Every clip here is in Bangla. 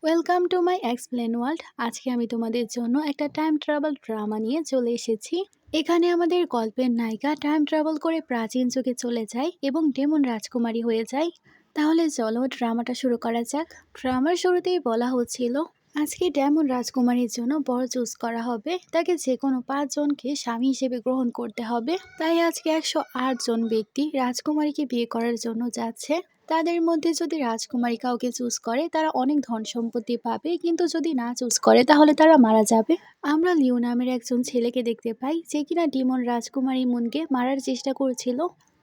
Welcome to my explain world. আজকে আমি তোমাদের জন্য একটা টাইম ট্রাভেল ড্রামা নিয়ে চলে এসেছি। এখানে আমাদের গল্পের নায়িকা টাইম ট্রাভেল করে প্রাচীন যুগে চলে যায় এবং ডেমন রাজকুমারী হয়ে যায়। তাহলে চলো ড্রামাটা শুরু করা যাক। ড্রামার শুরুতেই বলা হচ্ছিল আজকে ডেমন রাজকুমারীর জন্য বর চুজ করা হবে। তাকে যে কোনো 5 জনকে স্বামী হিসেবে গ্রহণ করতে হবে। তাই আজকে 108 জন ব্যক্তি রাজকুমারীকে বিয়ে করার জন্য যাচ্ছে। তাদের মধ্যে যদি রাজকুমারী কাউকে চুজ করে তারা অনেক ধন সম্পত্তি পাবে, কিন্তু যদি না চুজ করে তাহলে তারা মারা যাবে। আমরা লিও নামের একজন ছেলেকে দেখতে পাই যে কিনা ডিমন রাজকুমারী মুনকে মারার চেষ্টা করছিল।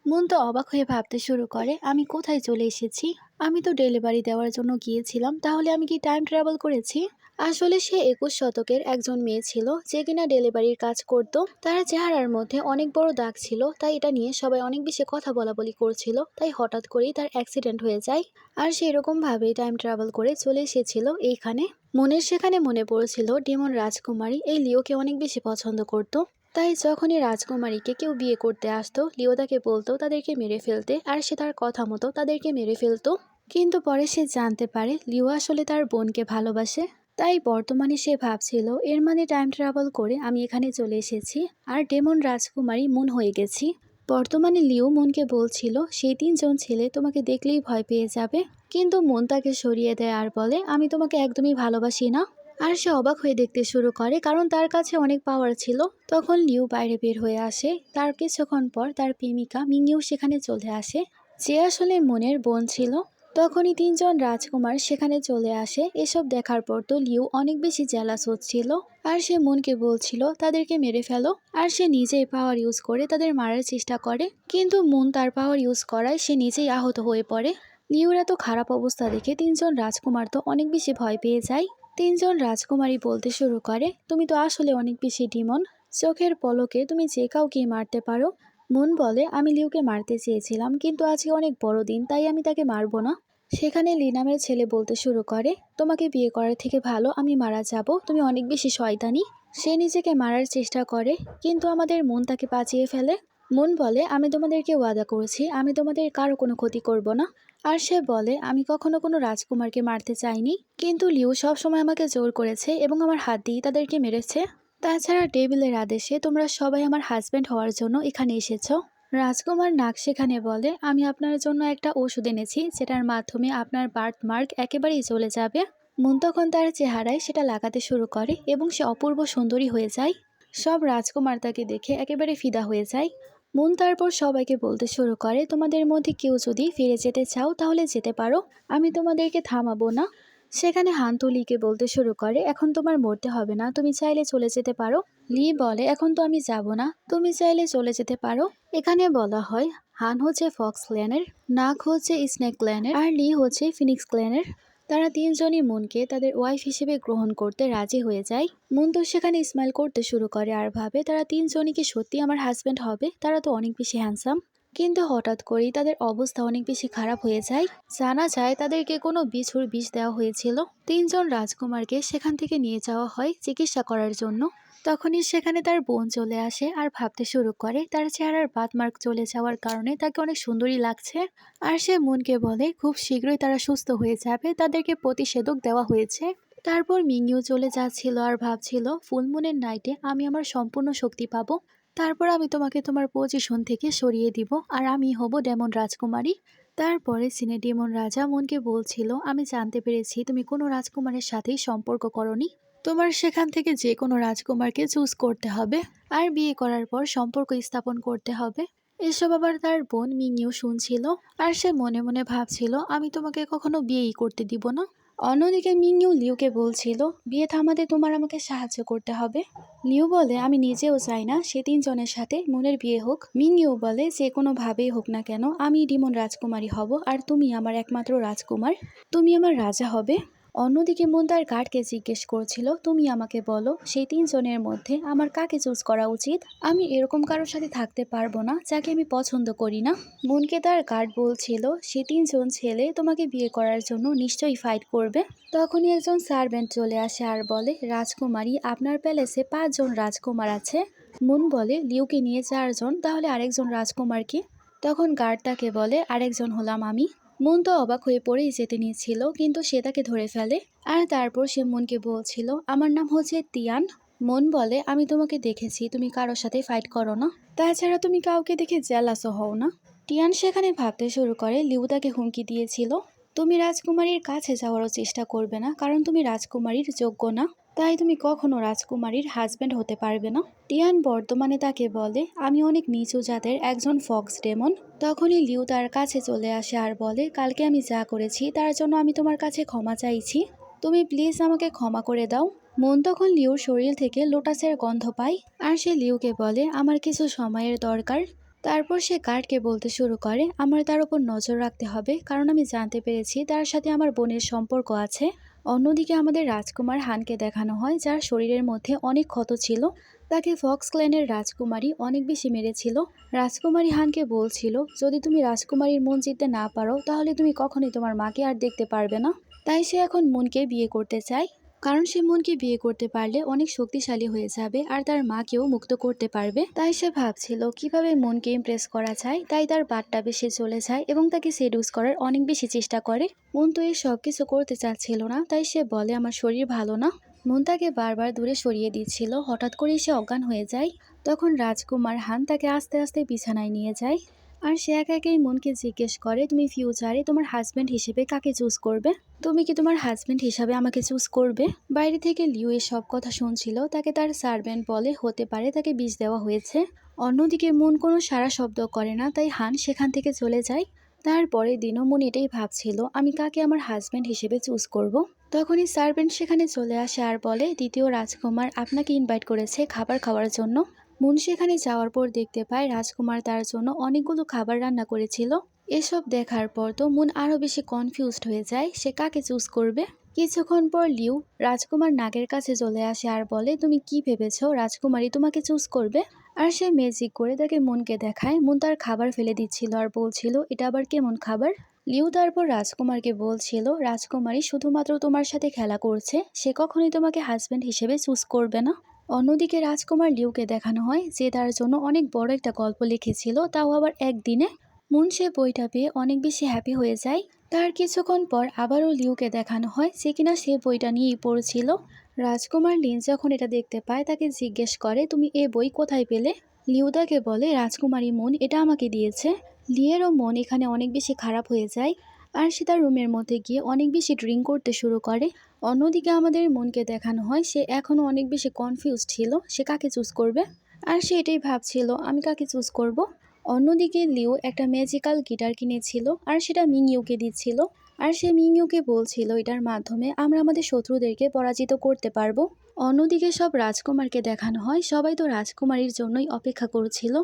মুন তো অবাক হয়ে ভাবতে শুরু করে, আমি কোথায় চলে এসেছি? আমি তো ডেলিভারি দেওয়ার জন্য গিয়েছিলাম, তাহলে আমি কি টাইম ট্রাভেল করেছি? আসলে সে 21 শতকের একজন মেয়ে ছিল যে কিনা ডেলিভারির কাজ করত। তার চেহারার মধ্যে অনেক বড় দাগ ছিল, তাই এটা নিয়ে সবাই অনেক বেশি কথা বলাবলি করছিল। তাই হঠাৎ করেই তার অ্যাক্সিডেন্ট হয়ে যায়। আর সেরকম ভাবেই টাইম ট্রাভেল করে চলে এসেছিল এইখানে। মনের সেখানে মনে পড়েছিল ডিমন রাজকুমারী এই লিওকে অনেক বেশি পছন্দ করত। তাই যখনই রাজকুমারীকে কেউ বিয়ে করতে আসতো, লিও তাকে বলতো তাদেরকে মেরে ফেলতে, আর সে তার কথা মতো তাদেরকে মেরে ফেলতো। কিন্তু পরে সে জানতে পারে লিও আসলে তার বোনকে ভালোবাসে। তাই বর্তমানে সে ভাবছিল এর মানে টাইম ট্রাভেল করে আমি এখানে চলে এসেছি আর ডেমন রাজকুমারী মুন হয়ে গেছি। বর্তমানে লিও মুনকে বলছিল সেই 3 জন ছেলে তোমাকে দেখলেই ভয় পেয়ে যাবে, কিন্তু মুন তাকে সরিয়ে দেয় আর বলে আমি তোমাকে একদমই ভালোবাসি না। আর সে অবাক হয়ে দেখতে শুরু করে, কারণ তার কাছে অনেক পাওয়ার ছিল। তখন লিউ বাইরে বের হয়ে আসে। তার কিছুক্ষণ পর তার প্রেমিকা মিংইউ সেখানে চলে আসে, যে আসলে মুনের বোন ছিল। তখনই 3 জন রাজকুমার সেখানে চলে আসে। এসব দেখার পর তো লিউ অনেক বেশি জেলাস হচ্ছিল, আর সে মুনকে বলছিল তাদেরকে মেরে ফেলো। আর সে নিজেই পাওয়ার ইউজ করে তাদের মারার চেষ্টা করে, কিন্তু মুন তার পাওয়ার ইউজ করায় সে নিজেই আহত হয়ে পড়ে। লিউর এত খারাপ অবস্থা দেখে 3 জন রাজকুমার তো অনেক বেশি ভয় পেয়ে যায়। 3 জন রাজকুমারী বলতে শুরু করে তুমি তো আসলে অনেক বেশি ডিমন, চোখের পলকে তুমি যে কাউকেই মারতে পারো। মুন বলে আমি লিউকে মারতে চেয়েছিলাম, কিন্তু আজকে অনেক বড় দিন, তাই আমি তাকে মারবো না। সেখানে লি নামের ছেলে বলতে শুরু করে তোমাকে বিয়ে করার থেকে ভালো আমি মারা যাব, তুমি অনেক বেশি শয়তানি। সে নিজেকে মারার চেষ্টা করে, কিন্তু আমাদের মন তাকে বাঁচিয়ে ফেলে। মন বলে আমি তোমাদেরকে ওয়াদা করেছি আমি তোমাদের কারো কোনো ক্ষতি করব না। আর সে বলে আমি কখনো কোনো রাজকুমারকে মারতে চাইনি, কিন্তু লিউ সবসময় আমাকে জোর করেছে এবং আমার হাত দিয়ে তাদেরকে মেরেছে। তাছাড়া টেবিলের আদেশে তোমরা সবাই আমার হাজব্যান্ড হওয়ার জন্য এখানে এসেছো। রাজকুমার নাগ সেখানে বলে আমি আপনার জন্য একটা ওষুধ এনেছি, যেটার মাধ্যমে আপনার বার্থ মার্ক একেবারেই চলে যাবে। মুন তখন তার চেহারায় সেটা লাগাতে শুরু করে এবং সে অপূর্ব সুন্দরী হয়ে যায়। সব রাজকুমার তাকে দেখে একেবারে ফিদা হয়ে যায়। মুন তারপর সবাইকে বলতে শুরু করে তোমাদের মধ্যে কেউ যদি ফিরে যেতে চাও তাহলে যেতে পারো, আমি তোমাদেরকে থামাবো না। সেখানে হান্তু লিকে বলতে শুরু করে এখন তোমার মরতে হবে না, তুমি চাইলে চলে যেতে পারো। লি বলে এখন তো আমি যাব না, তুমি চাইলে চলে যেতে পারো। এখানে বলা হয় হান হচ্ছে ফক্স ক্ল্যানের, নাক হচ্ছে স্নেক ক্ল্যানের, আর লি হচ্ছে ফিনিক্স ক্ল্যানের। তারা 3 জনই মুনকে তাদের ওয়াইফ হিসেবে গ্রহণ করতে রাজি হয়ে যায়। মুন তো সেখানে স্মাইল করতে শুরু করে আর ভাবে তারা 3 জনই কি সত্যি আমার হাজব্যান্ড হবে, তারা তো অনেক বেশি হ্যান্ডসাম। কিন্তু হঠাৎ করেই তাদের অবস্থা অনেক বেশি খারাপ হয়ে যায়। জানা যায় তাদেরকে কোনো বিছুর বিষ দেওয়া হয়েছিল। 3 জন রাজকুমারকে সেখান থেকে নিয়ে যাওয়া হয় চিকিৎসা করার জন্য। তখনই সেখানে তার বোন চলে আসে আর ভাবতে শুরু করে তার চেহারার বাতমার্ক চলে যাওয়ার কারণে তাকে অনেক সুন্দরী লাগছে। আর সে মুনকে বলে খুব শীঘ্রই তারা সুস্থ হয়ে যাবে, তাদেরকে প্রতিষেধক দেওয়া হয়েছে। তারপর মিংইউ চলে যাচ্ছিল আর ভাবছিল ফুলমুনের নাইটে আমি আমার সম্পূর্ণ শক্তি পাবো। তারপর আমি তোমাকে তোমার পজিশন থেকে সরিয়ে দিব আর আমি হব ডেমন রাজকুমারী। তারপরে সিনে ডেমন রাজা মুনকে বলছিল আমি জানতে পেরেছি তুমি কোনো রাজকুমারের সাথেই সম্পর্ক করনি, তোমার সেখান থেকে যে কোনো রাজকুমারকে চুজ করতে হবে আর বিয়ে করার পর সম্পর্ক স্থাপন করতে হবে। এসব আবার তার বোন মিংইউ শুনছিল আর সে মনে মনে ভাবছিল আমি তোমাকে কখনো বিয়েই করতে দিব না। অন্যদিকে মিংইউ লিউকে বলছিল বিয়ে থামাতে তোমার আমাকে সাহায্য করতে হবে। লিউ বলে আমি নিজেও চাই না সে 3 জনের সাথে মুনের বিয়ে হোক। মিংইউ বলে যে কোনো ভাবেই হোক না কেন আমি ডিমন রাজকুমারী হব আর তুমি আমার একমাত্র রাজকুমার, তুমি আমার রাজা হবে। অন্যদিকে মুন তার গার্ডকে জিজ্ঞেস করছিল তুমি আমাকে বলো সেই 3 জনের মধ্যে আমার কাকে চুজ করা উচিত, আমি এরকম কারোর সাথে থাকতে পারবো না যাকে আমি পছন্দ করি না। মুনকে তার গার্ড বলছিল সে 3 জন ছেলে তোমাকে বিয়ে করার জন্য নিশ্চয়ই ফাইট করবে। তখনই একজন সার্ভেন্ট চলে আসে আর বলে রাজকুমারী আপনার প্যালেসে 5 জন রাজকুমার আছে। মুন বলে লিউকে নিয়ে 4 জন, তাহলে আরেকজন রাজকুমার কি? তখন গার্ড তাকে বলে আরেকজন হলাম আমি। মন তো অবাক হয়ে পড়েই যেতে নিয়েছিল, কিন্তু সে তাকে ধরে ফেলে। আর তারপর সে মনকে বলছিল, আমার নাম হচ্ছে তিয়ান। মন বলে, আমি তোমাকে দেখেছি তুমি কারোর সাথে ফাইট করো না, তাছাড়া তুমি কাউকে দেখে জেলাসও হও না। টিয়ান সেখানে ভাবতে শুরু করে লিউ তাকে হুমকি দিয়েছিল, তুমি রাজকুমারীর কাছে যাওয়ারও চেষ্টা করবে না, কারণ তুমি রাজকুমারীর যোগ্য না, তাই তুমি কখনো রাজকুমারীর হাজবেন্ড হতে পারবে না। টিয়ান বর্তমানে তাকে বলে, আমি অনেক নিচু জাতের একজন ফক্স ডেমন। তখনই লিউ তার কাছে চলে আসে আর বলে, কালকে আমি যা করেছি তার জন্য আমি তোমার কাছে ক্ষমা চাইছি, তুমি প্লিজ আমাকে ক্ষমা করে দাও। মন তখন লিউর শরীর থেকে লোটাসের গন্ধ পায়, আর সে লিউকে বলে, আমার কিছু সময়ের দরকার। তারপর সে গার্ডকে বলতে শুরু করে, আমার তার উপর নজর রাখতে হবে, কারণ আমি জানতে পেরেছি তার সাথে আমার বোনের সম্পর্ক আছে। অন্যদিকে আমাদের রাজকুমার হানকে দেখানো হয়, যার শরীরের মধ্যে অনেক ক্ষত ছিল। তাকে ফক্স ক্ল্যানের রাজকুমারী অনেক বেশি মেরেছিল। রাজকুমারী হানকে বলছিল, যদি তুমি রাজকুমারীর মন জিততে না পারো তাহলে তুমি কখনোই তোমার মাকে আর দেখতে পারবে না। তাই সে এখন মনকে বিয়ে করতে চায়, কারণ সে মনকে বিয়ে করতে পারলে অনেক শক্তিশালী হয়ে যাবে আর তার মাকেও মুক্ত করতে পারবে। তাই সে ভাবছিল কিভাবে মনকে ইমপ্রেস করা যায়, তাই তার বাটটা বেশি চলে যায় এবং তাকে সেডুস করার অনেক বেশি চেষ্টা করে। মন তো এই সব কিছু করতে চাচ্ছিল না, তাই সে বলে, আমার শরীর ভালো না। মন তাকে বারবার দূরে সরিয়ে দিচ্ছিল। হঠাৎ করে সে অজ্ঞান হয়ে যায়। তখন রাজকুমার হান তাকে আস্তে আস্তে বিছানায় নিয়ে যায়, আর সে একা একাই মনকে জিজ্ঞেস করে, তুমি ফিউচারে তোমার হাজবেন্ড হিসেবে কাকে চুজ করবে? তুমি কি তোমার হাজবেন্ড হিসাবে আমাকে চুজ করবে? বাইরে থেকে লিউ এ সব কথা শুনছিল। তাকে তার সার্ভেন্ট বলে, হতে পারে তাকে বিষ দেওয়া হয়েছে। অন্যদিকে মন কোনো সারা শব্দ করে না, তাই হান সেখান থেকে চলে যায়। তারপরের দিনও মন এটাই ভাবছিল, আমি কাকে আমার হাজবেন্ড হিসেবে চুজ করব। তখনই সার্ভেন্ট সেখানে চলে আসে আর বলে, দ্বিতীয় রাজকুমার আপনাকে ইনভাইট করেছে খাবার খাওয়ার জন্য। মুন সেখানে যাওয়ার পর দেখতে পায় রাজকুমার তার জন্য অনেকগুলো খাবার রান্না করেছিল। এসব দেখার পর তো মুন আরো বেশি কনফিউজড হয়ে যায়, সে কাকে চুজ করবে। কিছুক্ষণ পর লিউ রাজকুমার নাগের কাছে চলে আসে আর বলে, তুমি কি ভেবেছো রাজকুমারী তোমাকে চুজ করবে? আর সে ম্যাজিক করে তাকে মুনকে দেখায়। মুন তার খাবার ফেলে দিচ্ছিল আর বলছিল, এটা আবার কেমন খাবার? লিউ তারপর রাজকুমারকে বলছিল, রাজকুমারী শুধুমাত্র তোমার সাথে খেলা করছে, সে কখনোই তোমাকে হাজবেন্ড হিসেবে চুজ করবে না। অন্যদিকে রাজকুমার লিউকে দেখানো হয় যে তার জন্য অনেক বড় একটা গল্প লিখেছিল, তাও আবার একদিনে। মুন সে বইটা পেয়ে অনেক বেশি হ্যাপি হয়ে যায়। তার কিছুক্ষণ পর আবারও লিউকে দেখানো হয় যে কিনা সে বইটা নিয়েই পড়ছিল। রাজকুমার লিন যখন এটা দেখতে পায় তাকে জিজ্ঞেস করে, তুমি এ বই কোথায় পেলে? লিউ তাকে বলে, রাজকুমারী মুন এটা আমাকে দিয়েছে। লিয়েরও মন এখানে অনেক বেশি খারাপ হয়ে যায়, আর সে তার রুমের মধ্যে গিয়ে অনেক বেশি ড্রিঙ্ক করতে শুরু করে। অন্যদিকে আমাদের মনকে দেখানো হয় সে এখনো অনেক বেশি কনফিউজ ছিল, সে কাকে চুজ করবে। আর সে এটাই ভাবছিল, আমি কাকে চুজ করব। অন্যদিকে লিউ একটা ম্যাজিক্যাল গিটার কিনেছিল আর সেটা মিংইউকে দিচ্ছিল। আর সে মিংইউকে বলছিল, এটার মাধ্যমে আমরা আমাদের শত্রুদেরকে পরাজিত করতে পারবো। অন্যদিকে সব রাজকুমারকে দেখানো হয়, সবাই তো রাজকুমারীর জন্যই অপেক্ষা করছিল।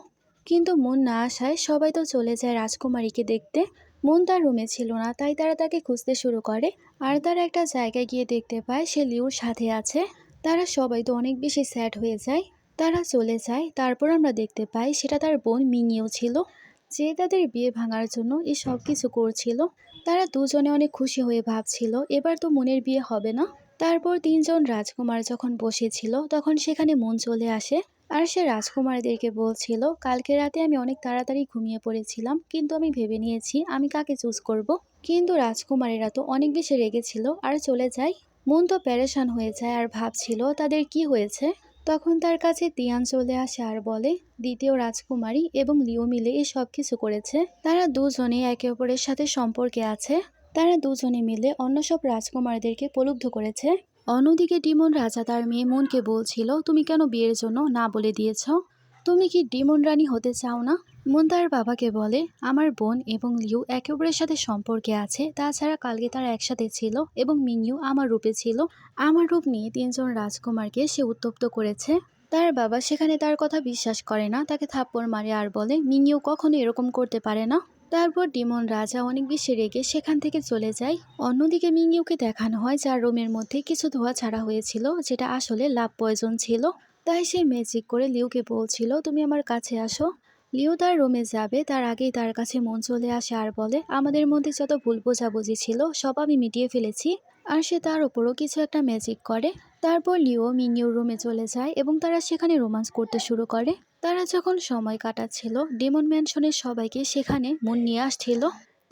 কিন্তু মন না আসায় সবাই তো চলে যায় রাজকুমারীকে দেখতে। মন তার রুমে ছিল না, তাই তারা তাকে খুঁজতে শুরু করে। আর তারা একটা জায়গায় গিয়ে দেখতে পায় সে লিউর সাথে আছে। তারা সবাই তো অনেক বেশি স্যাড হয়ে যায়। তারা চলে যায়। তারপর আমরা দেখতে পাই সেটা তার বোন মিংইউ ছিল, যে তাদের বিয়ে ভাঙার জন্য এই সব কিছু করছিল। তারা দুজনে অনেক খুশি হয়ে ভাবছিল, এবার তো মনের বিয়ে হবে না। তারপর তিনজন রাজকুমার যখন বসেছিল তখন সেখানে মন চলে আসে। আর সে রাজকুমারদেরকে বলছিল, কালকে রাতে আমি অনেক তাড়াতাড়ি ঘুমিয়ে পড়েছিলাম, কিন্তু আমি ভেবে নিয়েছি আমি কাকে চুজ করব। কিন্তু রাজকুমারেরা তো অনেক বেশি রেগেছিল আর চলে যায়। মন তো প্যারেশান হয়ে যায় আর ভাবছিল তাদের কি হয়েছে। তখন তার কাছে তিয়ান চলে আসে আর বলে, দ্বিতীয় রাজকুমারী এবং লিও মিলে এই সব কিছু করেছে। তারা দুজনে একে অপরের সাথে সম্পর্কে আছে। তারা দুজনে মিলে অন্য সব রাজকুমারদেরকে প্রলুব্ধ করেছে। অন্যদিকে ডিমন রাজা তার মেয়ে মনকে বলছিল, তুমি কেন বিয়ের জন্য না বলে দিয়েছ? তুমি কি ডিমন রানী হতে চাও না? মন তার বাবাকে বলে, আমার বোন এবং লিউ একে অপরের সাথে সম্পর্কে আছে, তাছাড়া কালকে তারা একসাথে ছিল এবং মিংইউ আমার রূপে ছিল। আমার রূপ নিয়ে তিনজন রাজকুমারকে সে উত্তপ্ত করেছে। তার বাবা সেখানে তার কথা বিশ্বাস করে না, তাকে থাপ্পড় মারে আর বলে, মিংইউ কখনো এরকম করতে পারে না। তারপর ডিমন রাজা অনেক বেশি রেগে সেখান থেকে চলে যায়। অন্যদিকে মিংইউকে দেখানো হয় যার রুমের মধ্যে কিছু ধোঁয়া ছাড়া হয়েছিল, যেটা আসলে লাভ পয়জন ছিল। তাই সে ম্যাজিক করে লিউকে বলছিল, তুমি আমার কাছে আসো। লিউ তার রুমে যাবে তার আগেই তার কাছে মন চলে আসে আর বলে, আমাদের মধ্যে যত ভুল বোঝাবুঝি ছিল সব আমি মিটিয়ে ফেলেছি। আর সে তার উপরও কিছু একটা ম্যাজিক করে। তারপর লিও মিংইউর রুমে চলে যায় এবং তারা সেখানে রোমান্স করতে শুরু করে। তারা যখন সময় কাটাচ্ছিল, ডেমন ম্যানশনের সবাইকে সেখানে মন নিয়ে আসছিল।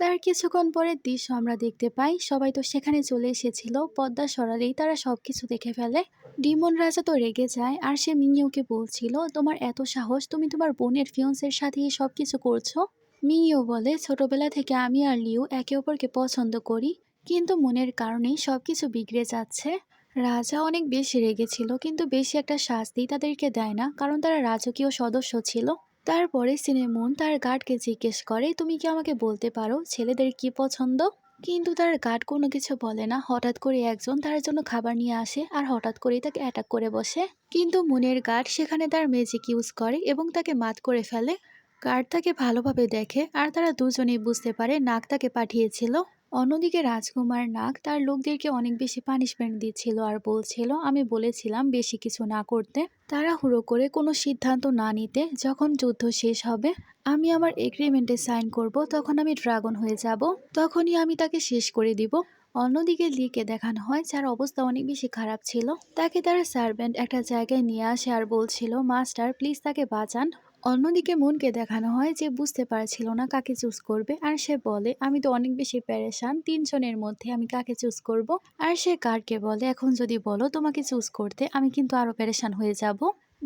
তার কিছুক্ষণ পরের দৃশ্য আমরা দেখতে পাই, সবাই তো সেখানে চলে এসেছিল। পর্দা সরালেই তারা সবকিছু দেখে ফেলে। ডিমন রাজা তো রেগে যায় আর সে মিংইউকে বলছিল, তোমার এত সাহস, তুমি তোমার বোনের ফিয়ন্সের সাথে এই সবকিছু করছো। মিংইউ বলে, ছোটবেলা থেকে আমি আর লিউ একে অপরকে পছন্দ করি, কিন্তু মনের কারণেই সবকিছু বিগড়ে যাচ্ছে। রাজা অনেক বেশি রেগেছিল, কিন্তু বেশি একটা শাস্তি তাদেরকে দেয় না, কারণ তারা রাজকীয় সদস্য ছিল। তারপরে সিনেমন তার গার্ডকে জিজ্ঞেস করে, তুমি কি আমাকে বলতে পারো ছেলেদের কি পছন্দ? কিন্তু তার গার্ড কোনো কিছু বলে না। হঠাৎ করে একজন তার জন্য খাবার নিয়ে আসে আর হঠাৎ করেই তাকে অ্যাটাক করে বসে। কিন্তু মনের গার্ড সেখানে তার ম্যাজিক ইউজ করে এবং তাকে মাত করে ফেলে। গার্ড তাকে ভালোভাবে দেখে আর তারা দুজনেই বুঝতে পারে নাগ তাকে পাঠিয়েছিল। অন্যদিকে রাজকুমার নাগ তার লোকদেরকে অনেক বেশি পানিশমেন্ট দিচ্ছিল আর বলছিল, আমি বলেছিলাম বেশি কিছু না করতে, তাড়াহুড়ো করে কোনো সিদ্ধান্ত না নিতে। যখন যুদ্ধ শেষ হবে, আমি আমার এগ্রিমেন্টে সাইন করব, তখন আমি ড্রাগন হয়ে যাব, তখনই আমি তাকে শেষ করে দিব। অন্যদিকে লিকে দেখানো হয়, যার অবস্থা অনেক বেশি খারাপ ছিল। তাকে তার সার্ভেন্ট একটা জায়গায় নিয়ে আসে আর বলছিল, মাস্টার প্লিজ তাকে বাঁচান। অন্যদিকে মনকে দেখানো হয় যে বুঝতে পারছিল না কাকে চুজ করবে, আর সে বলে, আমি তো অনেক বেশি প্যারেশান, তিনজনের মধ্যে আমি কাকে চুজ করব। আর সে গার্ডকে বলে, এখন যদি বলো তোমাকে চুজ করতে, আমি কিন্তু আরো প্যারেশান হয়ে যাব।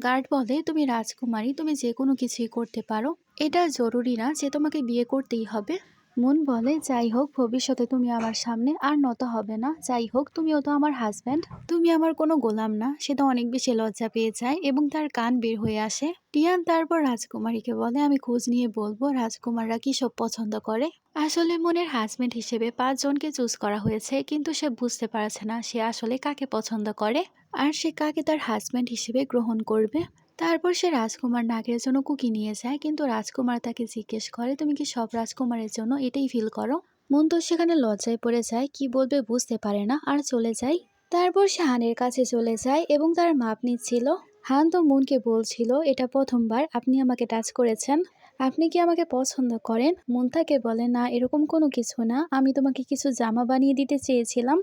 গার্ড বলে, তুমি রাজকুমারী, তুমি যে কোনো কিছুই করতে পারো, এটা জরুরি না যে তোমাকে বিয়ে করতেই হবে। মন বলে, যাই হোক, ভবিষ্যতে তুমি আমার সামনে আর নত হবে না, যাই হোক তুমিও তো আমার হাজব্যান্ড, তুমি আমার কোনো গোলাম না। সেটা অনেক বেশি লজ্জা পেয়ে যায় এবং তার কান বের হয়ে আসে। টিয়ান তারপর রাজকুমারীকে বলে, আমি খোঁজ নিয়ে বলবো রাজকুমাররা কি সব পছন্দ করে। আসলে মনের হাজব্যান্ড হিসেবে 5 জনকে চুজ করা হয়েছে, কিন্তু সে বুঝতে পারছে না সে আসলে কাকে পছন্দ করে আর সে কাকে তার হাজব্যান্ড হিসেবে গ্রহণ করবে। তারপর সে রাজকুমার নাগের জন্য কুকি নিয়ে যায়, কিন্তু রাজকুমার তাকে জিজ্ঞেস করে, তুমি কি সব রাজকুমারের জন্য এটাই ফিল করো? মন তো সেখানে লজ্জায় পড়ে যায়, কি বলবে বুঝতে পারে না আর চলে যায়। তারপর সে হানের কাছে চলে যায় এবং তার মাপ নিচ্ছিল। হান তো মনকে বলছিল, এটা প্রথমবার আপনি আমাকে টাচ করেছেন, আপনি কি আমাকে পছন্দ করেন? মন তাকে বলে, না এরকম কোনো কিছু না, আমি তোমাকে কিছু জামা বানিয়ে দিতে চেয়েছিলাম।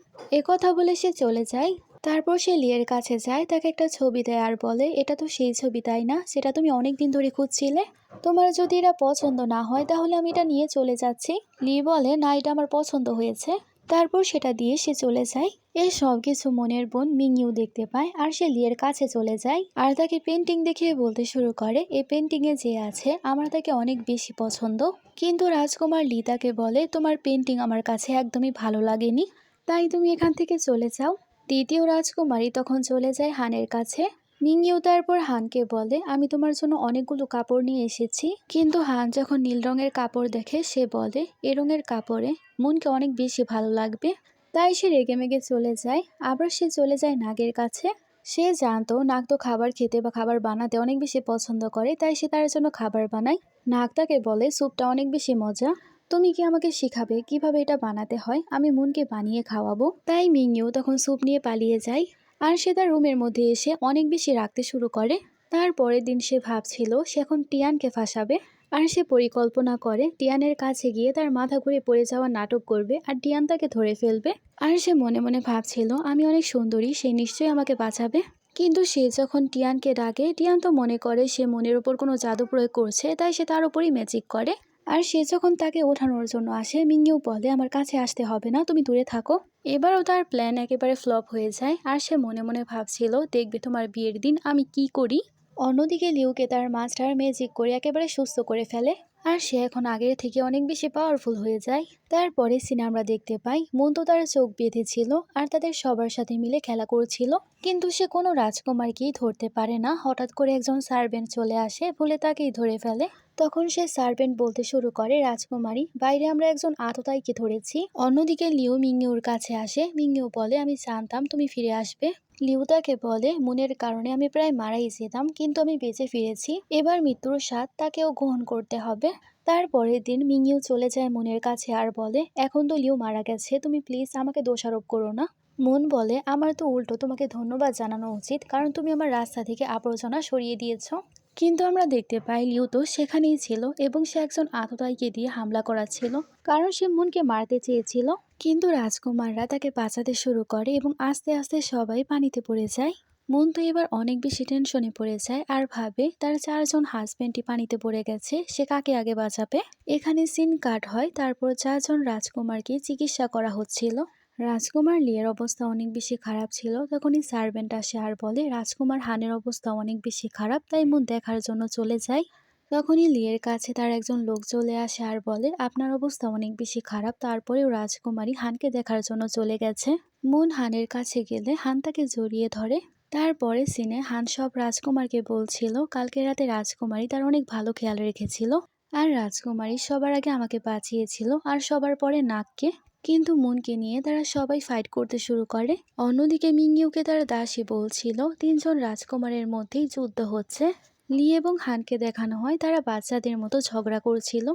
কথা বলে সে চলে যায়। তারপর সে লিয়ের কাছে যায়, তাকে একটা ছবি দেয় আর বলে, এটা তো সেই ছবি তাই না, সেটা তুমি অনেক দিন ধরে খুঁজছিলে? তোমার যদি এটা পছন্দ না হয় তাহলে আমি এটা নিয়ে চলে যাচ্ছি। লি বলে, না এটা আমার পছন্দ হয়েছে। তারপর সেটা দিয়ে সে চলে যায়। এই সব কিছু মনের বোন মিংইউ দেখতে পায় আর সে লিয়ের কাছে চলে যায় আর তাকে পেন্টিং দেখিয়ে বলতে শুরু করে, এই পেন্টিং এ যে আছে আমার তাকে অনেক বেশি পছন্দ। কিন্তু রাজকুমার লি তাকে বলে, তোমার পেন্টিং আমার কাছে একদমই ভালো লাগেনি, তাই তুমি এখান থেকে চলে যাও। দ্বিতীয় রাজকুমারী তখন চলে যায় হানের কাছে। মিংইউ তারপর হানকে বলে, আমি তোমার জন্য অনেকগুলো কাপড় নিয়ে এসেছি। কিন্তু হান যখন নীল রঙের কাপড় দেখে সে বলে, এ রঙের কাপড়ে মনকে অনেক বেশি ভালো লাগবে। তাই সে রেগেমেগে চলে যায়। আবার সে চলে যায় নাগের কাছে। সে জানতো নাগ তো খাবার খেতে বা খাবার বানাতে অনেক বেশি পছন্দ করে, তাই সে তার জন্য খাবার বানায়। নাগ তাকে বলে, স্যুপটা অনেক বেশি মজা, তুমি কি আমাকে শিখাবে কিভাবে এটা বানাতে হয়? আমি মনকে বানিয়ে খাওয়াবো। তাই মিংইউ তখন স্যুপ নিয়ে পালিয়ে যায় আর সে তার রুমের মধ্যে এসে অনেক বেশি রাখতে শুরু করে। তারপরের দিন সে ভাবছিল সে এখন টিয়ানকে ফাঁসাবে আর সে পরিকল্পনা করে টিয়ানের কাছে গিয়ে তার মাথা ঘুরে পড়ে যাওয়ার নাটক করবে আর টিয়ান তাকে ধরে ফেলবে। আর সে মনে মনে ভাবছিল, আমি অনেক সুন্দরী, সে নিশ্চয়ই আমাকে বাঁচাবে। কিন্তু সে যখন টিয়ানকে ডাকে, টিয়ান তো মনে করে সে মনের ওপর কোনো জাদু প্রয়োগ করছে, তাই সে তার উপরই ম্যাজিক করে। আর সে যখন তাকে ওঠানোর জন্য আসে, মিংইউ বলে, আমার কাছে আসতে হবে না, তুমি দূরে থাকো। এবারও তার প্ল্যান একেবারে ফ্লপ হয়ে যায় আর সে মনে মনে ভাবছিল, দেখবে তোমার বিয়ের দিন আমি কি করি। অন্যদিকে লিউকে তার মাস্টার ম্যাজিক করে একেবারে সুস্থ করে ফেলে আর সে এখন আগের থেকে অনেক বেশি পাওয়ারফুল হয়ে যায়। তারপরে সিনে আমরা দেখতে পাই মন তো তার চোখ বেঁধেছিল আর তাদের সবার সাথে মিলে খেলা করছিল, কিন্তু সে কোনো রাজকুমারকেই ধরতে পারে না। হঠাৎ করে একজন সার্ভেন্ট চলে আসে, ভুলে তাকেই ধরে ফেলে। তখন সে সার্ভেন্ট বলতে শুরু করে, রাজকুমারী, বাইরে আমরা একজন আততায়ীকে ধরেছি। অন্যদিকে লিউ মিংইউর কাছে আসে। মিংইউ বলে, আমি জানতাম তুমি ফিরে আসবে। লিউ তাকে বলে, মনের কারণে আমি প্রায় মারাই যেতাম, কিন্তু আমি বেঁচে ফিরেছি, এবার মৃত্যুর স্বাদ তাকেও গ্রহণ করতে হবে। তারপরের দিন মিংইউ চলে যায় মনের কাছে আর বলে, এখন তো লিউ মারা গেছে, তুমি প্লিজ আমাকে দোষারোপ করো না। মন বলে, আমার তো উল্টো তোমাকে ধন্যবাদ জানানো উচিত, কারণ তুমি আমার রাস্তা থেকে আবর্জনা সরিয়ে দিয়েছো। কিন্তু আমরা দেখতে পাই লিউ তো সেখানেই ছিল এবং সে একজন আততায়ীকে দিয়ে হামলা করাচ্ছিল, কারণ সে মনকে মারতে চেয়েছিল। কিন্তু রাজকুমাররা তাকে বাঁচাতে শুরু করে এবং আস্তে আস্তে সবাই পানিতে পড়ে যায়। মন তো এবার অনেক বেশি টেনশনে পড়ে যায় আর ভাবে তার 4জন হাজবেন্ডই পানিতে পড়ে গেছে, সে কাকে আগে বাঁচাবে। এখানে সিন কাট হয়, তারপর 4জন রাজকুমারকে চিকিৎসা করা হচ্ছিল। রাজকুমার লিয়ের অবস্থা অনেক বেশি খারাপ ছিল। তখনই সার্ভেন্ট আসে আর বলে রাজকুমার হানের অবস্থা অনেক বেশি খারাপ, তাই মন দেখার জন্য চলে যায়। তখনই লিয়ের কাছে তার একজন লোক চলে আসে আর বলে আপনার অবস্থা অনেক বেশি খারাপ, তারপরেও রাজকুমারী হানকে দেখার জন্য চলে গেছে। মন হানের কাছে গেলে হান তাকে জড়িয়ে ধরে। তারপরে সিনে হান সব রাজকুমারকে বলছিল কালকে রাতে রাজকুমারী তার অনেক ভালো খেয়াল রেখেছিল, আর রাজকুমারী সবার আগে আমাকে বাঁচিয়েছিল আর সবার পরে নাগকে। কিন্তু মুনকে নিয়ে তারা সবাই ফাইট করতে শুরু করে। অন্যদিকে মিংইউকে তার দাসী বলছিল 3জন রাজকুমারের মধ্যেই যুদ্ধ হচ্ছে। লি এবং হানকে দেখানো হয় তারা বাচ্চাদের মতো ঝগড়া করছিল।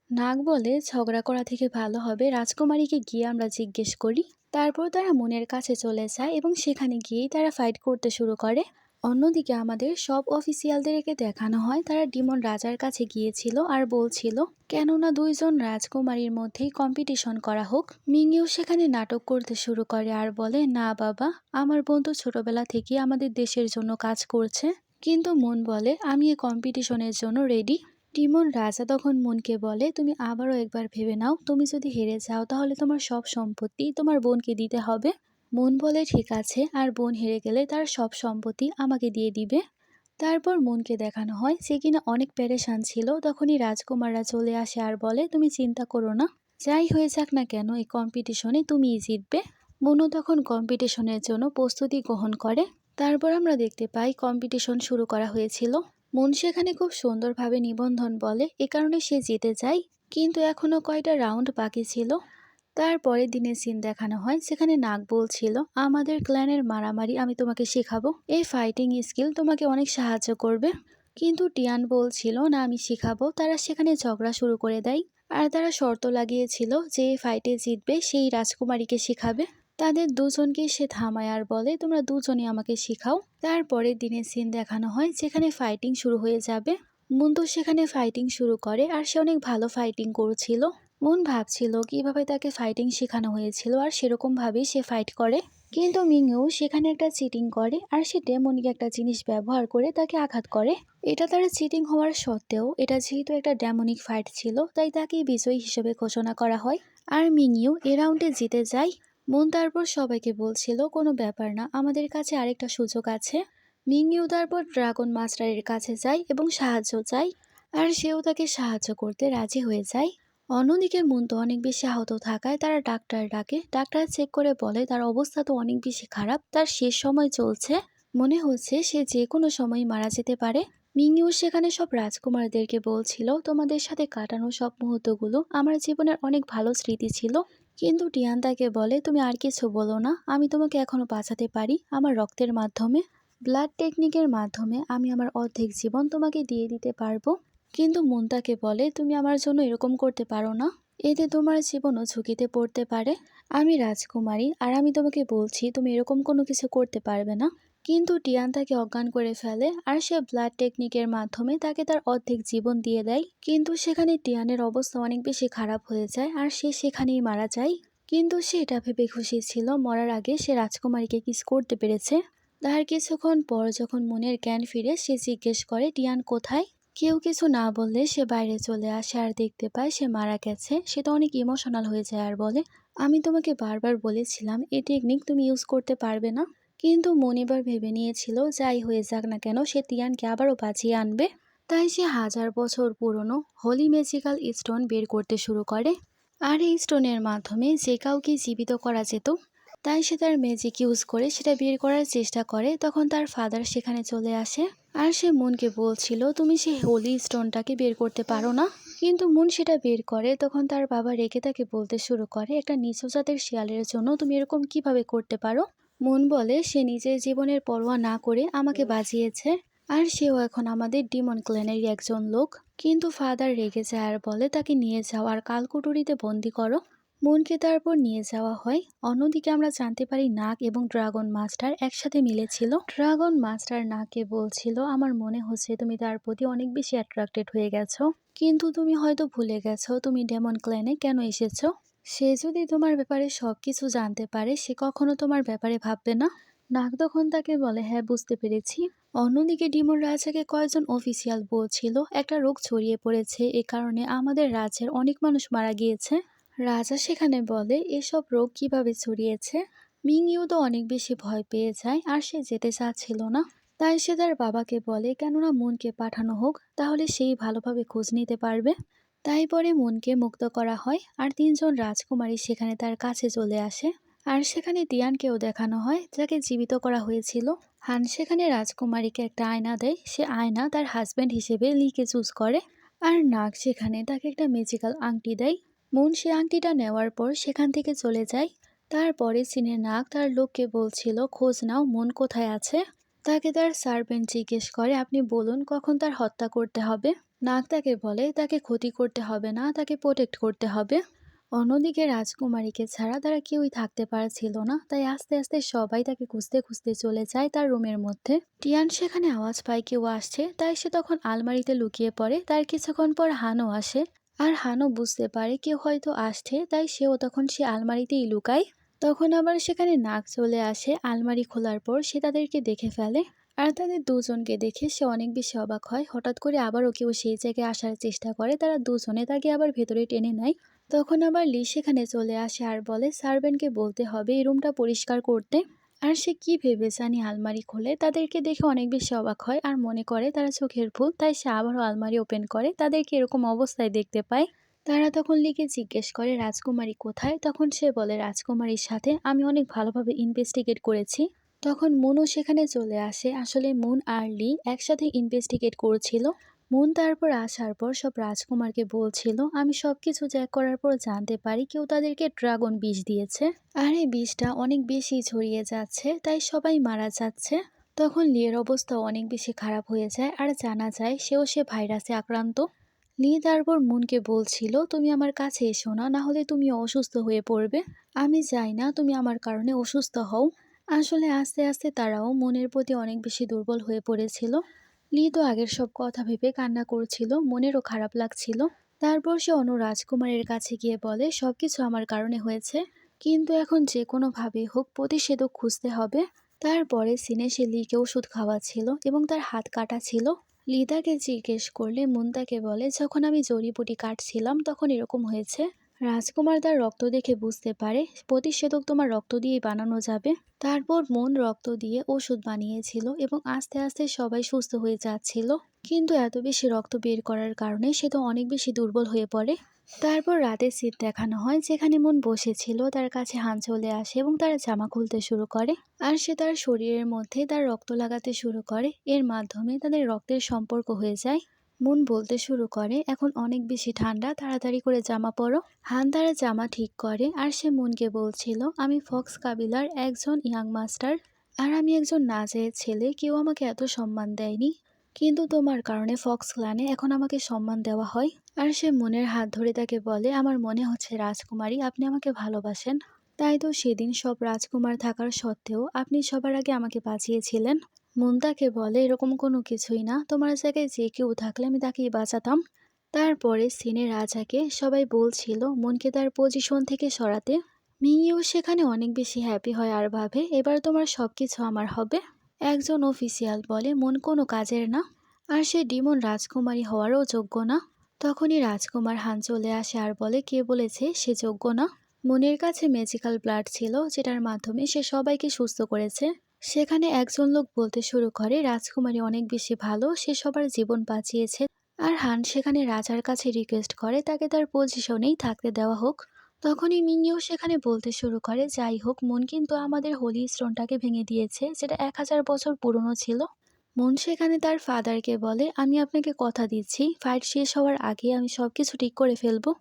নাগ বলে ঝগড়া করা থেকে ভালো হবে রাজকুমারীকে গিয়ে আমরা জিজ্ঞেস করি। তারপর তারা মুনের কাছে চলে যায় এবং সেখানে গিয়েই তারা ফাইট করতে শুরু করে। অন্যদিকে আমাদের সব অফিসিয়ালদেরকে দেখানো হয় তারা ডিমন রাজার কাছে গিয়েছিল আর বলছিল কেননা 2জন রাজকুমারীর মধ্যেই কম্পিটিশন করা হোক। মিংইউ সেখানে নাটক করতে শুরু করে আর বলে না বাবা, আমার বোন তো ছোটবেলা থেকে আমাদের দেশের জন্য কাজ করছে। কিন্তু মুন বলে আমি এই কম্পিটিশনের জন্য রেডি। ডিমন রাজা তখন মুনকে বলে তুমি আবারও একবার ভেবে নাও, তুমি যদি হেরে যাও তাহলে তোমার সব সম্পত্তি তোমার বোনকে দিতে হবে। মুন বলে ঠিক আছে, আর বোন হেরে গেলে তার সব সম্পত্তি আমাকে দিয়ে দিবে। তারপর মুনকে দেখানো হয় সে কিনা অনেক পেরেশান ছিল। তখনই রাজকুমাররা চলে আসে আর বলে তুমি চিন্তা করো না, যাই হয়ে যাক না কেন এই কম্পিটিশনে তুমিই জিতবে। মুনও তখন কম্পিটিশনের জন্য প্রস্তুতি গ্রহণ করে। তারপর আমরা দেখতে পাই কম্পিটিশন শুরু করা হয়েছিল। মুন সেখানে খুব সুন্দরভাবে নিবন্ধন বলে, এ কারণে সে জিতে যায়। কিন্তু এখনো কয়টা রাউন্ড বাকি ছিল। তারপরের দিনের সিন দেখানো হয় সেখানে নাগ বলছিল আমাদের ক্ল্যানের মারামারি আমি তোমাকে শেখাবো, এই ফাইটিং স্কিল তোমাকে অনেক সাহায্য করবে। কিন্তু টিয়ান বলছিল না আমি শিখাবো। তারা সেখানে ঝগড়া শুরু করে দেয় আর তারা শর্ত লাগিয়েছিল যে এই ফাইটে জিতবে সেই রাজকুমারীকে শেখাবে। তাদের দুজনকেই সে থামায় আর বলে তোমরা দুজনই আমাকে শেখাও। তারপরের দিনের সিন দেখানো হয় যেখানে ফাইটিং শুরু হয়ে যাবে। মুন তো সেখানে ফাইটিং শুরু করে আর সে অনেক ভালো ফাইটিং করছিল। মুন ভাবছিল কিভাবে তাকে ফাইটিং শেখানো হয়েছিল আর সেরকম ভাবেই সে ফাইট করে। কিন্তু মিংও সেখানে একটা চিটিং করে আর সে ডেমনিক একটা জিনিস ব্যবহার করে তাকে আঘাত করে। এটা তার চিটিং হওয়ার সত্ত্বেও এটা যেহেতু একটা ডেমনিক ফাইট ছিল তাই তাকে বিজয়ী হিসেবে ঘোষণা করা হয় আর মিংইউ এ রাউন্ডে জিতে যায়। মুন তারপর সবাইকে বলছিল কোনো ব্যাপার না, আমাদের কাছে আরেকটা সুযোগ আছে। মিংইউ তারপর ড্রাগন মাস্টারের কাছে যায় এবং সাহায্য চায় আর সেও তাকে সাহায্য করতে রাজি হয়ে যায়। অন্যদিকে মুন তো অনেক বেশি আহত থাকায় তারা ডাক্তার ডাকে। ডাক্তার চেক করে বলে তার অবস্থা তো অনেক বেশি খারাপ, তার শেষ সময় চলছে, মনে হচ্ছে সে যে কোনো সময় মারা যেতে পারে। মিংইউ সেখানে সব রাজকুমারদেরকে বলছিল তোমাদের সাথে কাটানো সব মুহূর্তগুলো আমার জীবনের অনেক ভালো স্মৃতি ছিল। কিন্তু টিয়ান তাকে বলে তুমি আর কিছু বলো না, আমি তোমাকে এখনো বাঁচাতে পারি আমার রক্তের মাধ্যমে, ব্লাড টেকনিকের মাধ্যমে আমি আমার অর্ধেক জীবন তোমাকে দিয়ে দিতে পারবো। কিন্তু মুন তাকে বলে তুমি আমার জন্য এরকম করতে পারো না, এতে তোমার জীবনও ঝুঁকিতে পড়তে পারে। আমি রাজকুমারী আর আমি তোমাকে বলছি তুমি এরকম কোনো কিছু করতে পারবে না। কিন্তু টিয়ান তাকে অজ্ঞান করে ফেলে আর সে ব্লাড টেকনিকের মাধ্যমে তাকে তার অর্ধেক জীবন দিয়ে দেয়। কিন্তু সেখানে টিয়ানের অবস্থা অনেক বেশি খারাপ হয়ে যায় আর সে সেখানেই মারা যায়। কিন্তু সে এটা ভেবে খুশি ছিল মরার আগে সে রাজকুমারীকে কিস করতে পেরেছে। তার কিছুক্ষণ পর যখন মনের জ্ঞান ফিরে সে জিজ্ঞেস করে টিয়ান কোথায়। কেউ কিছু না বললে সে বাইরে চলে আসে আর দেখতে পায় সে মারা গেছে। সে তো অনেক ইমোশনাল হয়ে যায় আর বলে আমি তোমাকে বারবার বলেছিলাম এই টেকনিক তুমি ইউজ করতে পারবে না। কিন্তু মন এবার ভেবে নিয়েছিল যাই হয়ে যাক না কেন সে তিয়ানকে আবারও বাঁচিয়ে আনবে। তাই সে 1000 বছর পুরনো হোলি ম্যাজিক্যাল স্টোন বের করতে শুরু করে আর এই স্টোনের মাধ্যমে যে কাউকে জীবিত করা যেত। তাই সে তার ম্যাজিক ইউজ করে সেটা বের করার চেষ্টা করে। তখন তার ফাদার সেখানে চলে আসে আর সে মুনকে বলছিল তুমি সেই হোলি স্টোনটাকে বের করতে পারো না। কিন্তু মুন সেটা বের করে। তখন তার বাবা রেগে তাকে বলতে শুরু করে একটা নিচু জাতের শিয়ালের জন্য তুমি এরকম কিভাবে করতে পারো। মুন বলে সে নিজের জীবনের পরোয়া না করে আমাকে বাঁচিয়েছে আর সেও এখন আমাদের ডিমন ক্ল্যানেরই একজন লোক। কিন্তু ফাদার রেগে যায় আর বলে তাকে নিয়ে যাও আর কালকুটুরিতে বন্দি করো। মুনকে তারপর নিয়ে যাওয়া হয়। অন্যদিকে আমরা জানতে পারি নাগ এবং ড্রাগন মাস্টার একসাথে মিলেছিল। ড্রাগন মাস্টার নাগকে বলছিল আমার মনে হচ্ছে তুমি তার প্রতি অনেক বেশি অ্যাট্রাক্টেড হয়ে গেছো, কিন্তু তুমি হয়তো ভুলে গেছো তুমি ডেমন ক্ল্যানে কেন এসেছো। সে যদি তোমার ব্যাপারে সবকিছু জানতে পারে সে কখনো তোমার ব্যাপারে ভাববে না। নাগ তখন তাকে বলে, হ্যাঁ বুঝতে পেরেছি। অন্যদিকে ডিমন রাজাকে কয়েকজন অফিসিয়াল বলছিল একটা রোগ ছড়িয়ে পড়েছে, এ কারণে আমাদের রাজ্যের অনেক মানুষ মারা গিয়েছে। রাজা সেখানে বলে, এসব রোগ কিভাবে ছড়িয়েছে। মিং ইউ তো অনেক বেশি ভয় পেয়ে যায় আর সে যেতে চাচ্ছিল না। তাই সে তার বাবাকে বলে কেননা মুনকে পাঠানো হোক, তাহলে সেই ভালোভাবে খোঁজ নিতে পারবে। তাই পরে মুনকে মুক্ত করা হয় আর তিনজন রাজকুমারী সেখানে তার কাছে চলে আসে। আর সেখানে তিয়ানকেও দেখানো হয়, যাকে জীবিত করা হয়েছিল। হান সেখানে রাজকুমারীকে একটা আয়না দেয়, সে আয়না তার হাজব্যান্ড হিসেবে লিকে চুজ করে। আর নাগ সেখানে তাকে একটা ম্যাজিক্যাল আংটি দেয়। মুন সে আংটিটা নেওয়ার পর সেখান থেকে চলে যায়। তারপরে চীনের নাগ তার লোককে বলছিল, খোঁজ নাও মুন কোথায় আছে। তাকে তার সার্ভেন্ট জিজ্ঞেস করে, আপনি বলুন কখন তার হত্যা করতে হবে। নাগ তাকে বলে, তাকে ক্ষতি করতে হবে না, তাকে প্রোটেক্ট করতে হবে। অন্যদিকে রাজকুমারীকে ছাড়া তারা কেউই থাকতে পারছিল না, তাই আস্তে আস্তে সবাই তাকে খুঁজতে খুঁজতে চলে যায় তার রুমের মধ্যে। টিয়ান সেখানে আওয়াজ পায় কেউ আসছে, তাই সে তখন আলমারিতে লুকিয়ে পড়ে। তার কিছুক্ষণ পর হানও আসে, আর হানও বুঝতে পারে কেউ হয়তো আসছে, তাই সেও তখন সে আলমারিতেই লুকায়। তখন আবার সেখানে নাগ চলে আসে। আলমারি খোলার পর সে তাদেরকে দেখে ফেলে, আর তাদের দুজনকে দেখে সে অনেক বেশি অবাক হয়। হঠাৎ করে আবারও কেউ সেই জায়গায় আসার চেষ্টা করে, তারা দুজনে তাকে আবার ভেতরে টেনে নেয়। তখন আবার লি সেখানে চলে আসে আর বলে, সার্ভেন্টকে বলতে হবে এই রুমটা পরিষ্কার করতে। আর সে কি ভেবে জানি আলমারি খোলে, তাদেরকে দেখে অনেক বেশি অবাক হয় আর মনে করে তারা চোখের ভুল। তাই সে আবারও আলমারি ওপেন করে, তাদেরকে এরকম অবস্থায় দেখতে পায়। তারা তখন লিকে জিজ্ঞেস করে, রাজকুমারী কোথায়। তখন সে বলে, রাজকুমারীর সাথে আমি অনেক ভালোভাবে ইনভেস্টিগেট করেছি। তখন মুনও সেখানে চলে আসে। আসলে মুন আর লি একসাথে ইনভেস্টিগেট করছিল। মুন তারপর আসার পর সব রাজকুমারকে বলছিল, আমি সবকিছু চেক করার পর জানতে পারি কেউ তাদেরকে ড্রাগন বিষ দিয়েছে, আর এই বিষটা অনেক বেশি ছড়িয়ে যাচ্ছে, তাই সবাই মারা যাচ্ছে। তখন লিয়ের অবস্থা অনেক বেশি খারাপ হয়ে যায় আর জানা যায় সে ভাইরাসে আক্রান্ত। লি তারপর মুনকে বলছিল, তুমি আমার কাছে এসো না, না হলে তুমি অসুস্থ হয়ে পড়বে। আমি চাই না তুমি আমার কারণে অসুস্থ হও। আসলে আস্তে আস্তে তারাও মনের প্রতি অনেক বেশি দুর্বল হয়ে পড়েছিল। লি তো আগের সব কথা ভেবে কান্না করছিল, মনেরও খারাপ লাগছিল। তারপর সে অন্য রাজকুমারের কাছে গিয়ে বলে, সবকিছু আমার কারণে হয়েছে, কিন্তু এখন যে কোনোভাবে হোক প্রতিষেধক খুঁজতে হবে। তারপরে সিনে সে লিকে ওষুধ খাওয়াচ্ছিল এবং তার হাত কাটা ছিল। লি তাকে জিজ্ঞেস করলে মুন তাকে বলে, যখন আমি জড়িবুটি কাটছিলাম তখন এরকম হয়েছে। রাজকুমার তার রক্ত দেখে বুঝতে পারে প্রতিষেধক তোমার রক্ত দিয়েই বানানো যাবে। তারপর মুন রক্ত দিয়ে ওষুধ বানিয়েছিল এবং আস্তে আস্তে সবাই সুস্থ হয়ে যাচ্ছিল। কিন্তু এত বেশি রক্ত বের করার কারণে সে তো অনেক বেশি দুর্বল হয়ে পড়ে। তারপর রাতের সিট দেখানো হয়, যেখানে মুন বসেছিল। তার কাছে হান চলে আসে এবং তার জামা খুলতে শুরু করে, আর সে তার শরীরের মধ্যে তার রক্ত লাগাতে শুরু করে। এর মাধ্যমে তাদের রক্তের সম্পর্ক হয়ে যায়। মুন বলতে শুরু করে, এখন অনেক বেশি ঠান্ডা, তাড়াতাড়ি করে জামা পরো। হান তার জামা ঠিক করে, আর সে মুনকে বলছিল, আমি ফক্স কাবিলার একজন ইয়াং মাস্টার, আর আমি একজন নাজের ছেলে, কেউ আমাকে এত সম্মান দেয়নি, কিন্তু তোমার কারণে ফক্স ক্লানে এখন আমাকে সম্মান দেওয়া হয়। আর সে মুনের হাত ধরে তাকে বলে, আমার মনে হচ্ছে রাজকুমারী আপনি আমাকে ভালোবাসেন, তাই তো সেদিন সব রাজকুমার থাকার সত্ত্বেও আপনি সবার আগে আমাকে বাঁচিয়েছিলেন। মুন তাকে বলে, এরকম কোনো কিছুই না, তোমার জায়গায় যে কেউ থাকলে আমি তাকেই বাঁচাতাম। তারপরে সিনে রাজাকে সবাই বলছিল মুনকে তার পজিশন থেকে সরাতে। মিংইউ সেখানে অনেক বেশি হ্যাপি হয় আর ভাবে, এবার তোমার সবকিছু আমার হবে। একজন অফিসিয়াল বলে, মন কোনো কাজের না, আর সে ডিমন রাজকুমারী হওয়ারও যোগ্য না। তখনই রাজকুমার হান চলে আসে আর বলে, কে বলেছে সে যোগ্য না। মনের কাছে ম্যাজিক্যাল ব্লাড ছিল, যেটার মাধ্যমে সে সবাইকে সুস্থ করেছে। সেখানে একজন লোক বলতে শুরু করে, রাজকুমারী অনেক বেশি ভালো, সে সবার জীবন বাঁচিয়েছে। আর হান সেখানে রাজার কাছে রিকোয়েস্ট করে তাকে তার পজিশনেই থাকতে দেওয়া হোক। তখনই মিংইউ সেখানে বলতে শুরু করে, যাই হোক মুন কিন্তু আমাদের হোলি স্টোনটাকে ভেঙে দিয়েছে, যেটা 1000 বছর পুরনো ছিল। মুন সেখানে তার ফাদারকে বলে, আমি আপনাকে কথা দিচ্ছি ফাইট শেষ হওয়ার আগে আমি সবকিছু ঠিক করে ফেলবো।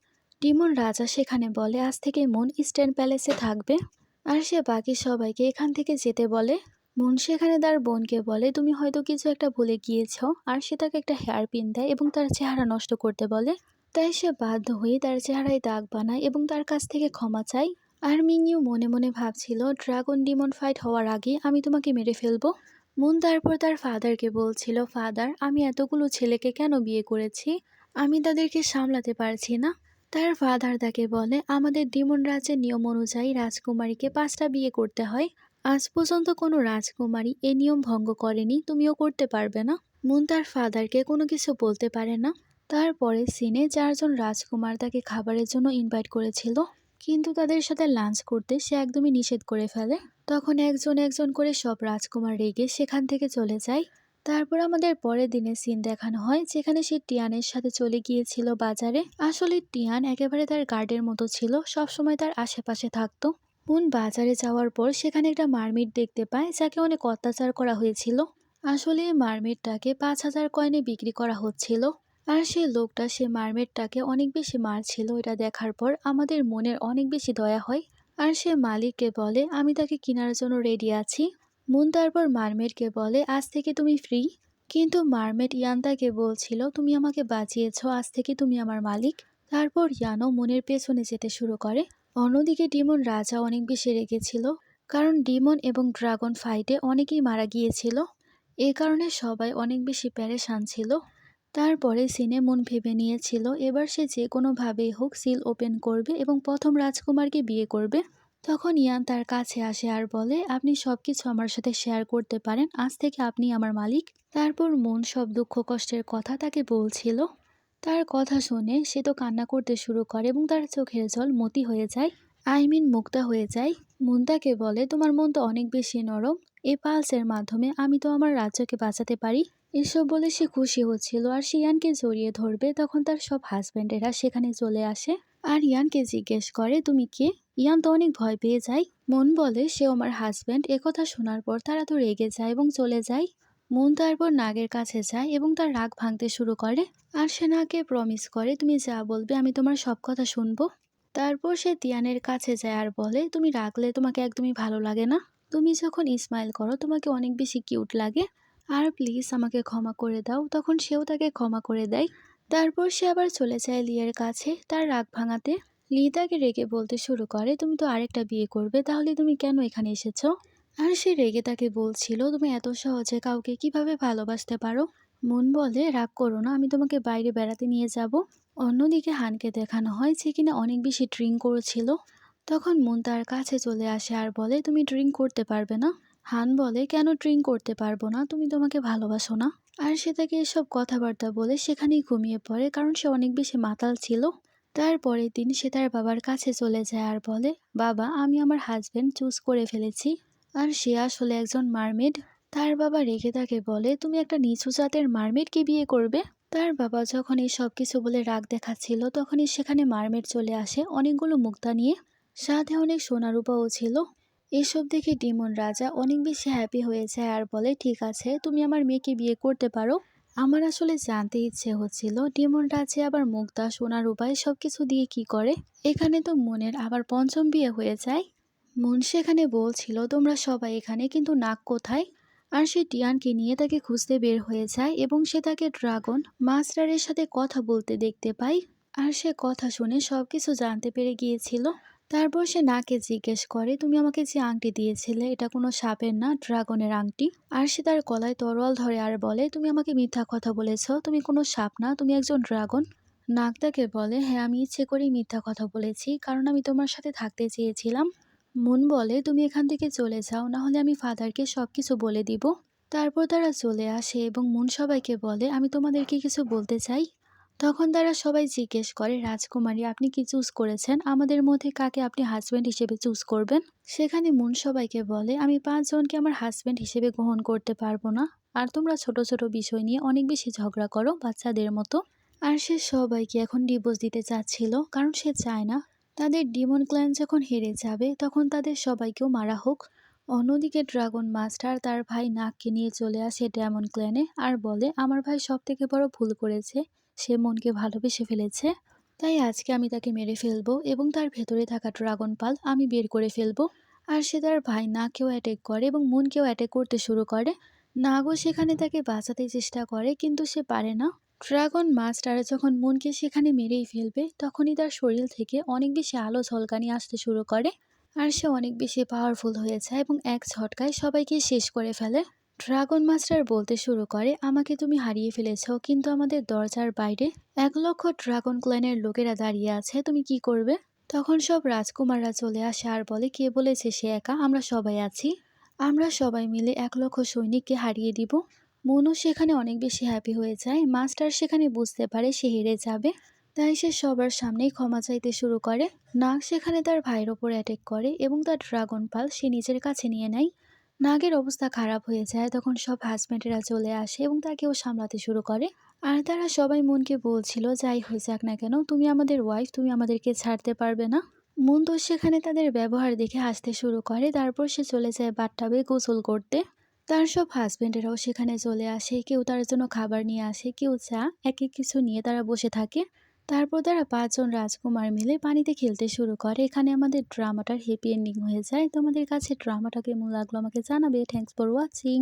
ডিমন রাজা সেখানে বলে, আজ থেকে মুন ইস্টার্ন প্যালেসে থাকবে, আর সে বাকি সবাইকে এখান থেকে যেতে বলে। মুন সেখানে তার বোনকে বলে, তুমি হয়তো কিছু একটা ভুলে গিয়েছ, আর সে তাকে একটা হেয়ার পিন দেয় এবং তার চেহারা নষ্ট করতে বলে। তাই সে বাধ্য হয়ে তার চেহারায় দাগ বানায় এবং তার কাছ থেকে ক্ষমা চায়। আর মিংইউ মনে মনে ভাবছিল, ড্রাগন ডিমন ফাইট হওয়ার আগে আমি তোমাকে মেরে ফেলবো। মুন তারপর তার ফাদারকে বলছিল, ফাদার আমি এতগুলো ছেলেকে কেন বিয়ে করেছি, আমি তাদেরকে সামলাতে পারছি না। তার ফাদার তাকে বলে, আমাদের ডিমন রাজ্যের নিয়ম অনুযায়ী রাজকুমারীকে 5টা বিয়ে করতে হয়, আজ পর্যন্ত কোনো রাজকুমারী এ নিয়ম ভঙ্গ করেনি, তুমিও করতে পারবে না। মুন তার ফাদারকে কোনো কিছু বলতে পারে না। তারপরে সিনে 4 জন রাজকুমার তাকে খাবারের জন্য ইনভাইট করেছিল, কিন্তু তাদের সাথে লাঞ্চ করতে সে একদমই নিষেধ করে ফেলে। তখন একজন একজন করে সব রাজকুমার রেগে সেখান থেকে চলে যায়। তারপর আমাদের পরের দিনে সিন দেখানো হয় যেখানে সে টিয়ানের সাথে চলে গিয়েছিল বাজারে। আসলে টিয়ান একেবারে তার গার্ডের মতো ছিল, সবসময় তার আশেপাশে থাকতো। মুন বাজারে যাওয়ার পর সেখানে একটা মারমিট দেখতে পায় যাকে অনেক অত্যাচার করা হয়েছিল। আসলে এই মারমিটটাকে 5,000 কয়েনে বিক্রি করা হচ্ছিল। আর সেই লোকটা সে মারমেডটাকে অনেক বেশি মারছিল। এটা দেখার পর আমাদের মনের অনেক বেশি দয়া হয়। আর সে মালিককে বলে আমি তাকে কেনার জন্য রেডি আছি। মুন তারপর মারমেডকে বলে আজ থেকে তুমি ফ্রি। কিন্তু মারমেড ইয়ান তাকে বলছিল তুমি আমাকে বাঁচিয়েছ, আজ থেকে তুমি আমার মালিক। তারপর ইয়ানও মুনের পেছনে যেতে শুরু করে। অন্যদিকে ডিমন রাজা অনেক বেশি রেগেছিল, কারণ ডিমন এবং ড্রাগন ফাইটে অনেকেই মারা গিয়েছিল। এ কারণে সবাই অনেক বেশি প্যারেশান ছিল। তারপরে সিনে মুন ভেবে নিয়েছিল এবার সে যে কোনোভাবেই হোক সিল ওপেন করবে এবং প্রথম রাজকুমারকে বিয়ে করবে। তখন ইয়ান তার কাছে আসে আর বলে আপনি সবকিছু আমার সাথে শেয়ার করতে পারেন, আজ থেকে আপনি আমার মালিক। তারপর মুন সব দুঃখ কষ্টের কথা তাকে বলছিল। তার কথা শুনে সে তো কান্না করতে শুরু করে এবং তার চোখের জল মতি হয়ে যায়, মুক্তা হয়ে যায়। মুন তাকে বলে তোমার মন তো অনেক বেশি নরম, এই পালসের মাধ্যমে আমি তো আমার রাজ্যকে বাঁচাতে পারি। এসব বলে সে খুশি হচ্ছিল আর সে ইয়ানকে জড়িয়ে ধরবে, তখন তার সব হাজবেন্ডেরা সেখানে চলে আসে আর ইয়ানকে জিজ্ঞেস করে তুমি কে। ইয়ান তো অনেক ভয় পেয়ে যায়। মন বলে সে আমার হাজবেন্ড। একথা শোনার পর তারা তো রেগে যায় এবং চলে যায়। মন তারপর নাগের কাছে যায় এবং তার রাগ ভাঙতে শুরু করে। আর সে নাগকে প্রমিস করে তুমি যা বলবে আমি তোমার সব কথা শুনবো। তারপর সে তিয়ানের কাছে যায় আর বলে তুমি রাগলে তোমাকে একদমই ভালো লাগে না, তুমি যখন স্মাইল করো তোমাকে অনেক বেশি কিউট লাগে, আর প্লিজ আমাকে ক্ষমা করে দাও। তখন সেও তাকে ক্ষমা করে দেয়। তারপর সে আবার চলে যায় লিয়ের কাছে তার রাগ ভাঙাতে। লি তাকে রেগে বলতে শুরু করে তুমি তো আরেকটা বিয়ে করবে, তাহলে তুমি কেন এখানে এসেছো। আর সে রেগে তাকে বলছিল তুমি এত সহজে কাউকে কিভাবে ভালোবাসতে পারো। মন বলে রাগ করো না, আমি তোমাকে বাইরে বেড়াতে নিয়ে যাব। অন্যদিকে হানকে দেখানো হয় যে কিনা অনেক বেশি ড্রিঙ্ক করেছিল। তখন মুন তার কাছে চলে আসে আর বলে তুমি ড্রিঙ্ক করতে পারবে না। হান বলে কেন ড্রিঙ্ক করতে পারবো না, তুমি তোমাকে ভালোবাসো না। আর সে তাকে এসব কথাবার্তা বলে সেখানেই ঘুমিয়ে পড়ে, কারণ সে অনেক বেশি মাতাল ছিল। তারপরের দিন সে তার বাবার কাছে চলে যায় আর বলে বাবা আমি আমার হাজবেন্ড চুজ করে ফেলেছি, আর সে আসলে একজন মারমেড। তার বাবা রেগে তাকে বলে তুমি একটা নিচু জাতের মারমেডকে বিয়ে করবে। তার বাবা যখন এই সব কিছু বলে রাগ দেখাচ্ছিল তখনই সেখানে মারমেড চলে আসে অনেকগুলো মুক্তা নিয়ে, সাথে অনেক সোনারূপাও ছিল। এসব দেখে ডিমন রাজা অনেক বেশি হ্যাপি হয়ে যায় আর বলে ঠিক আছে তুমি আমার মেয়েকে বিয়ে করতে পারো। আমার আসলে জানতে ইচ্ছে হচ্ছিল ডিমন রাজা আবার মুক্তা সোনারূপা সবকিছু দিয়ে কি করে। এখানে তো মনের আবার পঞ্চম বিয়ে হয়ে যায়। মন সেখানে বলছিল তোমরা সবাই এখানে, কিন্তু নাক কোথায়। আর সে টিয়ানকে নিয়ে তাকে খুঁজতে বের হয়ে যায় এবং সে তাকে ড্রাগন মাস্টারের সাথে কথা বলতে দেখতে পায়। আর সে কথা শুনে সবকিছু জানতে পেরে গিয়েছিল। তারপর সে নাকে জিজ্ঞেস করে তুমি আমাকে যে আংটি দিয়েছিলে এটা কোনো সাপের না, ড্রাগনের আংটি। আর সে তার গলায় তরোয়াল ধরে আর বলে তুমি আমাকে মিথ্যা কথা বলেছ, তুমি কোনো সাপ না, তুমি একজন ড্রাগন। নাগ তাকে বলে হ্যাঁ আমি ইচ্ছে করেই মিথ্যা কথা বলেছি, কারণ আমি তোমার সাথে থাকতে চেয়েছিলাম। মুন বলে তুমি এখান থেকে চলে যাও, না হলে আমি ফাদারকে সবকিছু বলে দিব। তারপর তারা চলে আসে এবং মুন সবাইকে বলে আমি তোমাদেরকে কিছু বলতে চাই। তখন তারা সবাই জিজ্ঞেস করে রাজকুমারী আপনি কি চুজ করেছেন, আমাদের মধ্যে কাকে আপনি হাজবেন্ড হিসেবে চুজ করবেন। সেখানে মুন সবাইকে বলে আমি 5 জনকে আমার হাজবেন্ড হিসেবে গ্রহণ করতে পারবো না, আর তোমরা ছোট ছোট বিষয় নিয়ে অনেক বেশি ঝগড়া করো বাচ্চাদের মতো। আর সে সবাইকে এখন ডিভোর্স দিতে চাচ্ছিল, কারণ সে চায় না তাদের ডিমন ক্ল্যান যখন হেরে যাবে তখন তাদের সবাইকেও মারা হোক। অন্যদিকে ড্রাগন মাস্টার তার ভাই নাগকে নিয়ে চলে আসে ডেমন ক্ল্যানে আর বলে আমার ভাই সব থেকে বড় ভুল করেছে, সে মনকে ভালোবেসে ফেলেছে, তাই আজকে আমি তাকে মেরে ফেলবো এবং তার ভেতরে থাকা ড্রাগন পাল আমি বের করে ফেলবো। আর সে তার ভাই নাগকেও অ্যাটাক করে এবং মুনকেও অ্যাটাক করতে শুরু করে। নাগও সেখানে তাকে বাঁচাতে চেষ্টা করে কিন্তু সে পারে না। ড্রাগন মাস্টার যখন মুনকে সেখানে মেরেই ফেলবে তখনই তার শরীর থেকে অনেক বেশি আলো ঝলকানি আসতে শুরু করে, আর সে অনেক বেশি পাওয়ারফুল হয়ে যায় এবং এক ঝটকায় সবাইকে শেষ করে ফেলে। ড্রাগন মাস্টার বলতে শুরু করে আমাকে তুমি হারিয়ে ফেলেছ, কিন্তু আমাদের দরজার বাইরে 1,00,000 ড্রাগন ক্ল্যানের লোকেরা দাঁড়িয়ে আছে, তুমি কি করবে। তখন সব রাজকুমাররা চলে আসে আর বলে কে বলেছে সে একা, আমরা সবাই আছি। আমরা সবাই মিলে 1,00,000 সৈনিককে হারিয়ে দিব। মনু সেখানে অনেক বেশি হ্যাপি হয়ে যায়। মাস্টার সেখানে বুঝতে পারে সে হেরে যাবে, তাই সে সবার সামনেই ক্ষমা চাইতে শুরু করে। নাগ সেখানে তার ভাইয়ের ওপর অ্যাটাক করে এবং তার ড্রাগন পাল সে নিজের কাছে নিয়ে নেয়। নাগের অবস্থা খারাপ হয়ে যায়, তখন সব হাজব্যান্ডেরা চলে আসে এবং তাকেও সামলাতে শুরু করে। আর তারা সবাই মনকে বলছিল, যাই হয়ে যাক না কেন, তুমি আমাদের ওয়াইফ, তুমি আমাদেরকে ছাড়তে পারবে না। মন তো সেখানে তাদের ব্যবহার দেখে হাসতে শুরু করে। তারপর সে চলে যায় বাথটাবে গোসল করতে। তার সব হাজবেন্ডেরাও সেখানে চলে আসে, কেউ তার জন্য খাবার নিয়ে আসে, কেউ চা, এক এক কিছু নিয়ে তারা বসে থাকে। তারপর তারা 5 জন রাজকুমার মিলে পানিতে খেলতে শুরু করে। এখানে আমাদের ড্রামাটার হ্যাপি এন্ডিং হয়ে যায়। তোমাদের কাছে ড্রামাটা কেমন লাগলো আমাকে জানাবে। Thanks for watching.